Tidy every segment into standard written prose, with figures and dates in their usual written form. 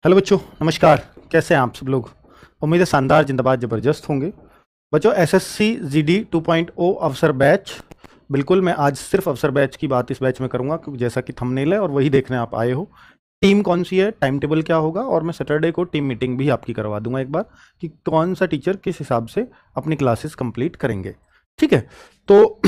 Hello बच्चों, नमस्कार। कैसे हैं आप सब लोग? उम्मीद है शानदार, जिंदाबाद, ज़बरदस्त होंगे। बच्चों, एसएससी जीडी 2.0 अवसर बैच, बिल्कुल मैं आज सिर्फ अवसर बैच की बात इस बैच में करूंगा, क्योंकि जैसा कि थंबनेल है और वही देखने आप आए हो। टीम कौन सी है, टाइम टेबल क्या होगा, और मैं सैटरडे को टीम मीटिंग भी आपकी करवा दूंगा एक बार, कि कौन सा टीचर किस हिसाब से अपनी क्लासेस कंप्लीट करेंगे। ठीक है, तो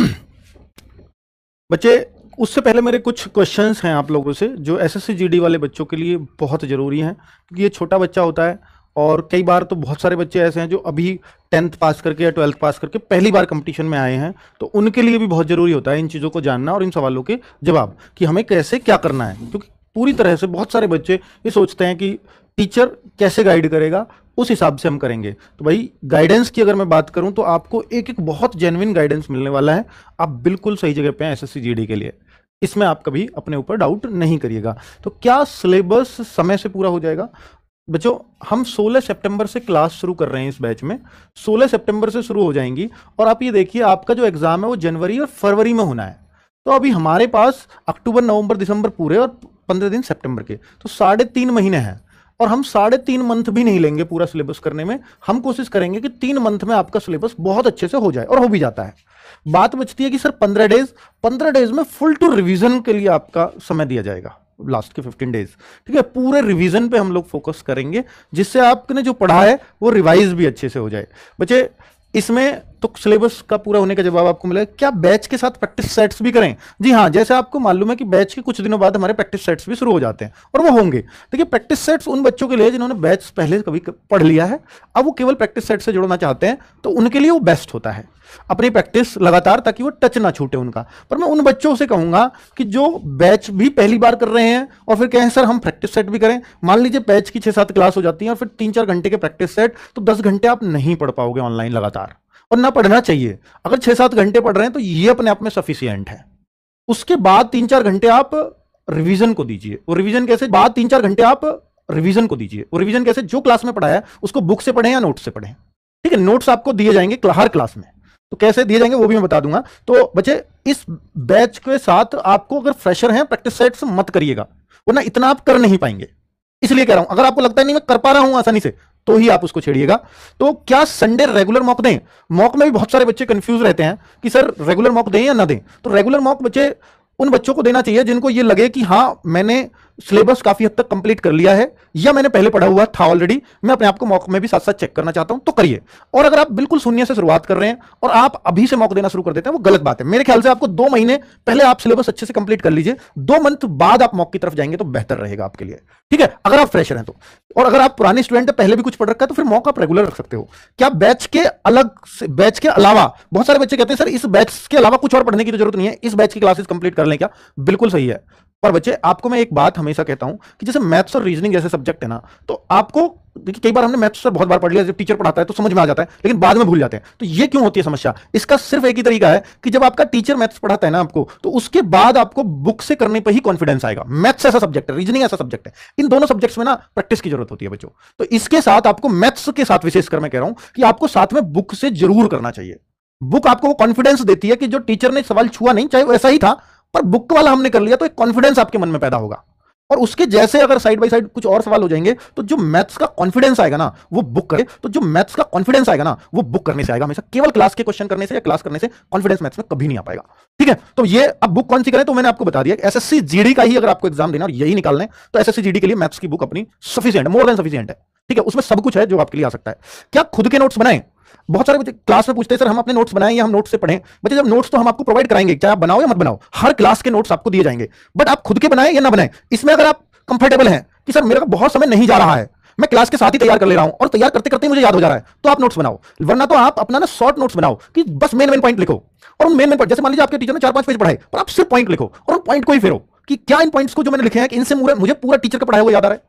बच्चे, उससे पहले मेरे कुछ क्वेश्चंस हैं आप लोगों से, जो एसएससी जीडी वाले बच्चों के लिए बहुत ज़रूरी हैं, क्योंकि ये छोटा बच्चा होता है और कई बार तो बहुत सारे बच्चे ऐसे हैं जो अभी 10th पास करके या 12th पास करके पहली बार कंपटीशन में आए हैं, तो उनके लिए भी बहुत ज़रूरी होता है इन चीज़ों को जानना और इन सवालों के जवाब, कि हमें कैसे क्या करना है। क्योंकि पूरी तरह से बहुत सारे बच्चे ये सोचते हैं कि टीचर कैसे गाइड करेगा उस हिसाब से हम करेंगे। तो भाई, गाइडेंस की अगर मैं बात करूं तो आपको एक एक बहुत जेन्युइन गाइडेंस मिलने वाला है। आप बिल्कुल सही जगह पे हैं एसएससी जीडी के लिए, इसमें आप कभी अपने ऊपर डाउट नहीं करिएगा। तो क्या सिलेबस समय से पूरा हो जाएगा? बच्चों, हम 16 सितंबर से क्लास शुरू कर रहे हैं इस बैच में। 16 सितंबर से शुरू हो जाएंगी और आप ये देखिए, आपका जो एग्जाम है वो जनवरी और फरवरी में होना है। तो अभी हमारे पास अक्टूबर, नवंबर, दिसंबर पूरे और 15 दिन सितंबर के, तो 3.5 महीने हैं। और हम 3.5 मंथ भी नहीं लेंगे पूरा सिलेबस करने में। हम कोशिश करेंगे कि 3 मंथ में आपका सिलेबस बहुत अच्छे से हो जाए, और हो भी जाता है। बात बचती है कि सर 15 डेज में फुल टू रिवीजन के लिए आपका समय दिया जाएगा, लास्ट के 15 डेज। ठीक है, पूरे रिवीजन पे हम लोग फोकस करेंगे, जिससे आपने जो पढ़ा है वो रिवाइज भी अच्छे से हो जाए। बच्चे, इसमें तो सिलेबस का पूरा होने का जवाब आपको मिलेगा। क्या बैच के साथ प्रैक्टिस सेट्स भी करें? जी हाँ, जैसे आपको मालूम है कि बैच के कुछ दिनों बाद हमारे प्रैक्टिस सेट्स भी शुरू हो जाते हैं, और वो होंगे। देखिए, प्रैक्टिस सेट्स उन बच्चों के लिए जिन्होंने बैच पहले कभी पढ़ लिया है, अब वो केवल प्रैक्टिस सेट से जुड़ना चाहते हैं, तो उनके लिए वो बेस्ट होता है, अपनी प्रैक्टिस लगातार, ताकि वो टच ना छूटे उनका। पर मैं उन बच्चों से कहूंगा कि जो बैच भी पहली बार कर रहे हैं और फिर कहें सर हम प्रैक्टिस सेट भी करें, मान लीजिए बैच की 6-7 क्लास हो जाती है और फिर 3-4 घंटे के प्रैक्टिस सेट, तो 10 घंटे आप नहीं पढ़ पाओगे ऑनलाइन लगातार, और ना पढ़ना चाहिए। अगर 6-7 घंटे पढ़ रहे हैं तो ये अपने आप में सफिशियंट है। उसके बाद 3-4 घंटे आप रिवीजन को दीजिए। वो रिवीजन कैसे? बाद 3-4 घंटे आप रिवीजन को दीजिए। वो रिवीजन कैसे? जो क्लास में पढ़ाया है उसको बुक से पढ़ें या नोट से पढ़ें। ठीक है, नोट्स आपको दिए जाएंगे हर क्लास में, तो कैसे दिए जाएंगे वो भी मैं बता दूंगा। तो बच्चे, इस बैच के साथ आपको, अगर फ्रेशर हैं, प्रैक्टिस सेट्स मत करिएगा, वरना इतना आप कर नहीं पाएंगे। इसलिए कह रहा हूं, अगर आपको लगता है नहीं मैं कर पा रहा हूं आसानी से, तो ही आप उसको छेड़िएगा। तो क्या संडे रेगुलर मॉक दें? मॉक में भी बहुत सारे बच्चे कंफ्यूज रहते हैं कि सर रेगुलर मॉक दें या ना दें। तो रेगुलर मॉक बच्चे उन बच्चों को देना चाहिए जिनको ये लगे कि हाँ, मैंने सिलेबस काफी हद तक कंप्लीट कर लिया है, या मैंने पहले पढ़ा हुआ था ऑलरेडी, मैं अपने आप को मॉक में भी साथ साथ चेक करना चाहता हूं, तो करिए। और अगर आप बिल्कुल शून्य से शुरुआत कर रहे हैं और आप अभी से मॉक देना शुरू कर देते हैं, वो गलत बात है। मेरे ख्याल से आपको 2 महीने पहले आप सिलेबस अच्छे से कंप्लीट कर लीजिए, 2 मंथ बाद आप मॉक की तरफ जाएंगे तो बेहतर रहेगा आपके लिए। ठीक है, अगर आप फ्रेशर हैं तो। और अगर आप पुराने स्टूडेंट हैं, पहले भी कुछ पढ़ रखा है, तो फिर मॉक आप रेगुलर रख सकते हो। क्या बैच के अलग से, बैच के अलावा बहुत सारे बच्चे कहते हैं सर इस बैच के अलावा कुछ और पढ़ने की तो जरूरत नहीं है, इस बैच की क्लासेस कंप्लीट कर लें क्या? बिल्कुल सही है। पर बच्चे, आपको मैं एक बात हमेशा कहता हूं कि जैसे मैथ्स और रीजनिंग जैसे सब्जेक्ट है ना, तो आपको देखिए, कई बार हमने मैथ्स सर बहुत बार पढ़ लिया, जब टीचर पढ़ाता है तो समझ में आ जाता है, लेकिन बाद में भूल जाते हैं। तो ये क्यों होती है समस्या? इसका सिर्फ एक ही तरीका है कि जब आपका टीचर मैथ्स पढ़ाता है ना आपको, तो उसके बाद आपको बुक से करने पर ही कॉन्फिडेंस आएगा। मैथ्स ऐसा सब्जेक्ट है, रीजनिंग ऐसा सब्जेक्ट है, इन दोनों सब्जेक्ट्स में ना प्रैक्टिस की जरूरत होती है बच्चों। तो इसके साथ आपको, मैथ्स के साथ विशेषकर मैं कह रहा हूं कि आपको साथ में बुक से जरूर करना चाहिए। बुक आपको वो कॉन्फिडेंस देती है कि जो टीचर ने सवाल छुआ नहीं, चाहे वो ऐसा ही था, पर बुक वाला हमने कर लिया, तो एक कॉन्फिडेंस आपके मन में पैदा होगा। और उसके जैसे अगर साइड बाय साइड कुछ और सवाल हो जाएंगे, तो जो मैथ्स का कॉन्फिडेंस आएगा ना वो बुक करे, तो जो मैथ्स का कॉन्फिडेंस आएगा ना वो बुक करने से आएगा हमेशा। केवल क्लास के क्वेश्चन करने से या क्लास करने से कॉन्फिडेंस मैथ्स में कभी नहीं आ पाएगा। ठीक है, तो ये अब बुक कौन सी करें, तो मैंने आपको बता दिया, एसएससी जीडी का ही अगर आपको एग्जाम देना और यही निकालना है, तो एसएससी जीडी के लिए मैथ्स की बुक अपनी सफिशिएंट है, मोर देन सफिशिएंट है। ठीक है, उसमें सब कुछ है जो आपके लिए आ सकता है। क्या खुद के नोट्स बनाएं? बहुत सारे बच्चे क्लास में पूछते हैं सर हम अपने नोट्स बनाएं या हम नोट्स से पढ़ें। बच्चे, जब नोट्स तो हम आपको प्रोवाइड कराएंगे, चाहे आप बनाओ या मत बनाओ, हर क्लास के नोट्स आपको दिए जाएंगे, बट आप खुद के बनाएं या ना बनाएं, इसमें अगर आप कंफर्टेबल हैं कि सर मेरा बहुत समय नहीं जा रहा है, मैं क्लास के साथ ही तैयार कर ले रहा हूं और तैयार करते करते मुझे याद हो जा रहा है, तो आप नोट्स बनाओ। वरना तो आप अपना ना शॉर्ट नोट्स बनाओ कि बस मेन पॉइंट लिखो, और उन मेन पॉइंट, जैसे मान लीजिए आपके टीचर ने 4-5 पेज पढ़ाए, पर आप सिर्फ पॉइंट लिखो और उन पॉइंट को ही फेरो कि क्या इन पॉइंट्स को जो मैंने लिखे हैं कि इनसे मुझे पूरा टीचर का पढ़ाया हुआ याद आ रहा है,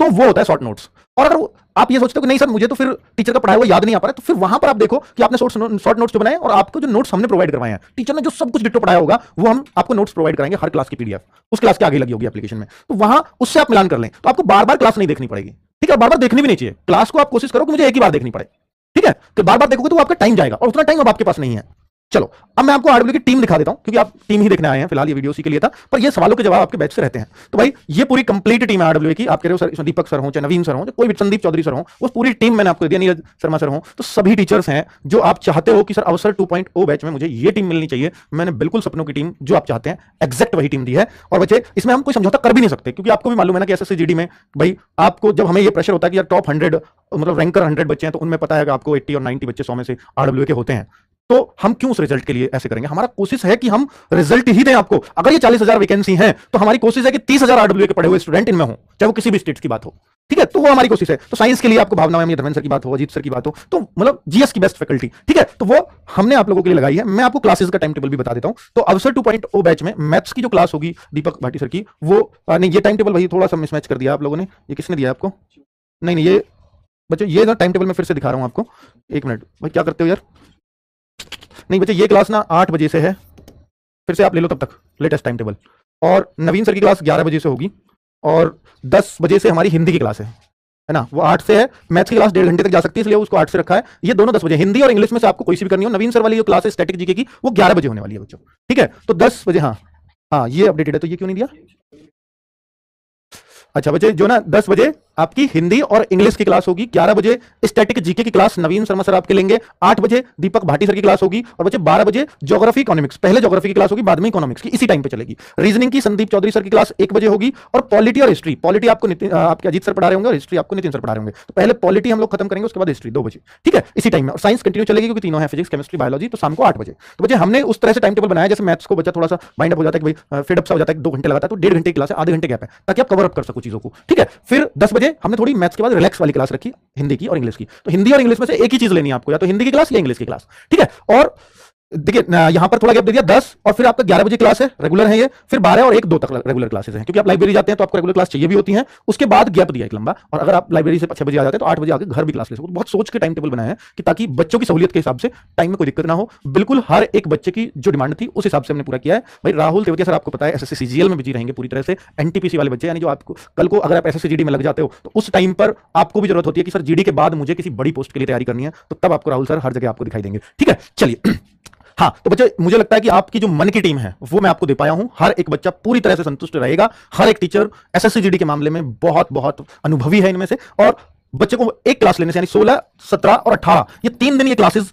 तो वो होता है शॉर्ट नोट्स। और अगर आप ये सोचते हो कि नहीं सर मुझे तो फिर टीचर का पढ़ाया हुआ याद नहीं आ पा रहा है, तो फिर वहां पर आप देखो कि आपने शॉर्ट नोट्स जो बनाए और आपको जो नोट्स हमने प्रोवाइड करवाए हैं, टीचर ने जो सब कुछ डिटेल पढ़ाया होगा वो हम आपको नोट्स प्रोवाइड कराएंगे, हर क्लास की पीडीएफ उस क्लास के आगे लगी होगी एप्लीकेशन में, तो वहां उससे आप मिलान कर लें, तो आपको बार बार क्लास नहीं देखनी पड़ेगी। ठीक है, बार बार देखनी भी नहीं चाहिए क्लास को, आप कोशिश करो कि मुझे एक ही बार देखनी पड़े। ठीक है, तो बार बार देखोगे तो आपका टाइम जाएगा, और उतना टाइम अब आपके पास नहीं है। चलो अब मैं आपको आरडब्ल्यू की टीम दिखा देता हूं, क्योंकि आप टीम ही देखने आए हैं फिलहाल, ये वीडियो उसी के लिए था, पर ये सवालों के जवाब आपके बैच से रहते हैं। तो भाई ये पूरी कंप्लीट टीम है आरडब्ल्यू की। आप कह रहे हो सर इसमें दीपक सर हो, चाहे नवीन सर हो, कोई भी संदीप चौधरी सर हो, वो पूरी टीम मैंने आपको दिया, नीरज शर्मा सर हो, तो सभी टीचर्स हैं जो आप चाहते हो कि सर अवसर 2.0 बैच में मुझे ये टीम मिलनी चाहिए। मैंने बिल्कुल सपनों की टीम जो आप चाहते हैं एग्जैक्ट वही टीम दी है। और बच्चे इसमें हम कोई समझौता कर भी नहीं सकते, क्योंकि आपको भी मालूम है ना कि एसएससी जीडी में भाई आपको जब हमें ये प्रेशर होता है कि यार टॉप 100 मतलब रैंकर 100 बच्चे हैं, तो उनमें पता है कि आपको 80 और 90 बच्चे 100 में से आरडब्ल्यू के होते हैं, तो हम क्यों उस रिजल्ट के लिए ऐसे करेंगे? हमारा कोशिश है कि हम रिजल्ट ही दें आपको। अगर ये 40,000 वैकेंसी है तो हमारी कोशिश है कि 30,000 आरडब्ल्यू के पढ़े हुए स्टूडेंट इनमें हो, चाहे वो किसी भी स्टेट की बात हो, ठीक है? तो वो हमारी कोशिश है। तो साइंस के लिए आपको भावना मैम, धर्मेंद्र सर की बात हो, अजीत सर की बात हो, तो मतलब जीएस की बेस्ट फैकल्टी, ठीक है, तो वो हमने आप लोगों के लिए लगाई है। मैं आपको क्लासेस का टाइम टेबल भी बता देता हूं। तो अवसर 2.0 बैच में मैथ्स की जो क्लास होगी दीपक भाटी सर की, वो नहीं, ये टाइम टेबल भाई थोड़ा सा मिसमैच कर दिया आप लोगों ने। ये किसने दिया आपको? नहीं, ये बच्चों ये ना टाइम टेबल में फिर से दिखा रहा हूं आपको, एक मिनट भाई, क्या करते हो यार? नहीं बच्चे, ये क्लास ना 8 बजे से है, फिर से आप ले लो तब तक लेटेस्ट टाइम टेबल। और नवीन सर की क्लास 11 बजे से होगी, और 10 बजे से हमारी हिंदी की क्लास है ना, वो 8 से है। मैथ्स की क्लास 1.5 घंटे तक जा सकती है, इसलिए उसको 8 से रखा है। ये दोनों 10 बजे, हिंदी और इंग्लिश में से आपको कोई सी भी करनी हो। नवीन सर वाली जो क्लास है स्टैटिक जीके की, वो 11 बजे होने वाली है बच्चों, ठीक है? तो 10 बजे, हाँ हाँ ये अपडेटेड है, तो ये क्यों नहीं दिया? अच्छा बच्चे, जो ना 10 बजे आपकी हिंदी और इंग्लिश की क्लास होगी, 11 बजे स्टैटिक जीके की क्लास नवीन शर्मा सर आपके लेंगे, 8 बजे दीपक भाटी सर की क्लास होगी, और बच्चे 12 बजे ज्योग्राफी इकोनॉमिक्स, पहले ज्योग्राफी की क्लास होगी, बाद में इकोनॉमिक्स की, इसी टाइम पे चलेगी। रीजनिंग की संदीप चौधरी सर की क्लास 1 बजे होगी, और पॉलिटी और हिस्ट्री, पॉलिटी आपको आपके अजीत सर पढ़ा रहे होंगे और हिस्ट्री आपको नितिन सर पढ़ा रहे होंगे। तो पहले पॉलिटी हम लोग खत्म करेंगे, उसके बाद हिस्ट्री 2 बजे, ठीक है, इसी टाइम में। और साइंस कंटिन्यू चलेगी क्योंकि तीनों है, फिजिक्स केमिस्ट्री बायोलॉजी, तो शाम को 8 बजे। तो बच्चे हमने उस तरह से टाइम टेबल बनाया, जैसे मैथ्स को बच्चा थोड़ा सा बाइंड अप हो जाता है कि भाई फिड अप सा हो जाता है, 2 घंटे लगाता है, तो 1.5 घंटे की क्लास है, आधे घंटे गैप है, ताकि आप कवर अप कर सको चीजों को, ठीक है? फिर 10 बजे हमने थोड़ी मैथ्स के बाद रिलैक्स वाली क्लास रखी, हिंदी की और इंग्लिश की। तो हिंदी और इंग्लिश में से एक ही चीज लेनी है आपको, या तो हिंदी की क्लास या इंग्लिश की क्लास, ठीक है? और देखिए यहां पर थोड़ा गैप दे दिया 10, और फिर आपका 11 बजे क्लास है, रेगुलर है ये, फिर 12 और 1 2 तक रेगुलर क्लासेस हैं, क्योंकि आप लाइब्रेरी जाते हैं तो आपको रेगुलर क्लास चाहिए भी होती है। उसके बाद गैप दिया एक लंबा, और अगर आप लाइब्रेरी से 6 बजे आ जाते हैं तो 8 बजे आके घर भी क्लास ले सको। बहुत सोच के टाइम टेबल बनाया है कि ताकि बच्चों की सहूलियत के हिसाब से टाइम में कोई दिक्कत ना हो। बिल्कुल हर एक बच्चे की जो डिमांड थी उस हिसाब से हमने पूरा किया है। भाई राहुल तेवतिया सर आपको पता है एसएससी सीजीएल में बिजी रहेंगे पूरी तरह से, एनटीपीसी वाले बच्चे, यानी जो आपको कल को अगर आप एसएससी जीडी में लग जाते हो तो उस टाइम पर आपको भी जरूरत होती है कि सर जीडी के बाद मुझे किसी बड़ी पोस्ट के लिए तैयारी करनी है, तो तब आपको राहुल सर हर जगह आपको दिखाई देंगे, ठीक है? चलिए हाँ, तो बच्चे मुझे लगता है कि आपकी जो मन की टीम है वो मैं आपको दे पाया हूं। हर एक बच्चा पूरी तरह से संतुष्ट रहेगा। हर एक टीचर एसएससी जीडी के मामले में बहुत बहुत अनुभवी है इनमें से, और बच्चे को एक क्लास लेने से, यानी 16, 17 और 18, ये 3 दिन ये क्लासेस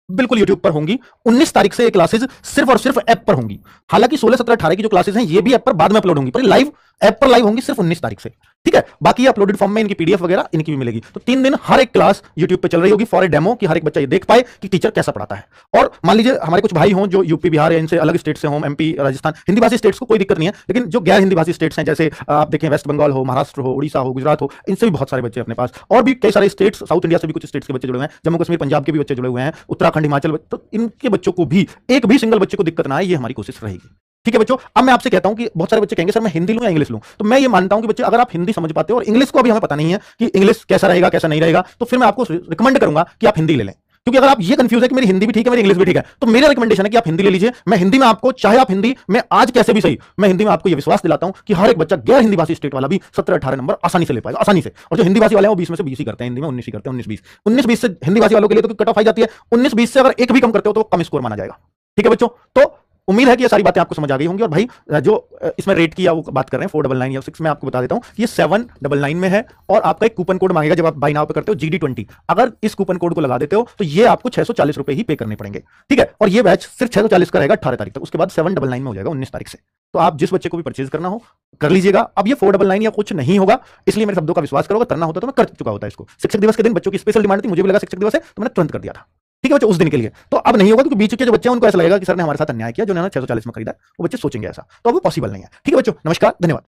बिल्कुल यूट्यूब पर होंगी। 19 तारीख से ये क्लासेस सिर्फ और सिर्फ ऐप पर होंगी। हालांकि 16, 17, 18 की जो क्लासेस हैं ये भी ऐप पर बाद में अपलोड होंगी, पर लाइव ऐप पर लाइव होंगी सिर्फ 19 तारीख से, ठीक है? बाकी अपलोडेड फॉर्म में इनकी पीडीएफ वगैरह इनकी भी मिलेगी। तो 3 दिन हर एक क्लास यूट्यूब पे चल रही होगी फॉर ए डेमो, कि हर एक बच्चा ये देख पाए कि टीचर कैसा पढ़ाता है। और मान लीजिए हमारे कुछ भाई हों जो यूपी बिहार या इनसे अलग स्टेट से हों, एमपी राजस्थान, हिंदी भाषी स्टेट्स को कोई दिक्कत नहीं है, लेकिन जो गैर हिंदी भाषी स्टेट्स हैं, जैसे आप देखें वेस्ट बंगाल हो, महाराष्ट्र हो, उड़ीसा हो, गुजरात हो, इनसे भी बहुत सारे बच्चे अपने पास, और भी कई सारे स्टेट्स, साउथ इंडिया से भी कुछ स्टेट्स के बच्चे जुड़े हुए हैं, जम्मू कश्मीर पंजाब के भी बच्चे जुड़े हुए हैं, उत्तराखंड हिमाचल, तो इनके बच्चों को भी एक भी सिंगल बच्चे को दिक्कत ना आए, ये हमारी कोशिश रहेगी, ठीक है बच्चों? अब मैं आपसे कहता हूं कि बहुत सारे बच्चे कहेंगे सर मैं हिंदी लूं या इंग्लिश लूं, तो मैं ये मानता हूं कि बच्चे अगर आप हिंदी समझ पाते हो और इंग्लिश को अभी हमें पता नहीं है कि इंग्लिश कैसा रहेगा कैसा नहीं रहेगा, तो फिर मैं आपको रिकमेंड करूंगा कि आप हिंदी ले लें। क्योंकि अगर आप ये कंफ्यूज है कि मेरी हिंदी भी ठीक है मेरी इंग्लिश भी ठीक है, तो मेरा रिकमेंडेशन है कि आप हिंदी ले लीजिए। मैं हिंदी में आपको, चाहे आप हिंदी में आज कैसे भी सही, मैं हिंदी में आपको ये विश्वास दिलाता हूं कि हर एक बच्चा गैर हिंदी भाषी स्टेट वाला भी 17-18 नंबर आसानी से ले पाएगा, आसानी से। और जो हिंदी भाषी वाले हैं वो 20 में से 20 ही करते हैं, हिंदी में 19 ही करते हैं, 19-20, 19-20 से हिंदी भाषी वालों के लिए तो कट ऑफ आई जाती है। 19-20 से अगर एक भी कम करते हो तो कम स्कोर माना जाएगा, ठीक है बच्चों? तो उम्मीद है कि ये सारी बातें आपको समझ आ गई होंगी। और भाई जो इसमें रेट की या वो बात कर रहे हैं 499 या 6, मैं आपको बता देता हूं ये 799 में है, और आपका एक कूपन कोड मांगेगा जब आप बाय नाउ पे करते हो GD20। अगर इस कूपन कोड को लगा देते हो तो ये आपको 640 रुपए ही पे करने पड़ेंगे, ठीक है? और ये बैच सिर्फ 640 का रहेगा 18 तारीख तक, उसके बाद 799 में हो जाएगा 19 तारीख से। तो आप जिस बच्चे को भी परचेज करना हो कर लीजिएगा। अब ये 499 या कुछ नहीं होगा, इसलिए मेरे शब्दों का विश्वास करोगे, करना होता तो मैं कर चुका होता है इसको। शिक्षक दिवस के दिन बच्चों की स्पेशल डिमांड थी, मुझे भी लगा शिक्षक दिवस है तो मैंने तुरंत कर दिया था, ठीक है बच्चे, उस दिन के लिए। तो अब नहीं होगा, क्योंकि बीच के जो बच्चे हैं उनको ऐसा लगेगा कि सर ने हमारे साथ अन्याय किया, जो उन्होंने 640 में खरीदा, वो बच्चे सोचेंगे ऐसा, तो अब वो पॉसिबल नहीं है, ठीक है बच्चों? नमस्कार, धन्यवाद।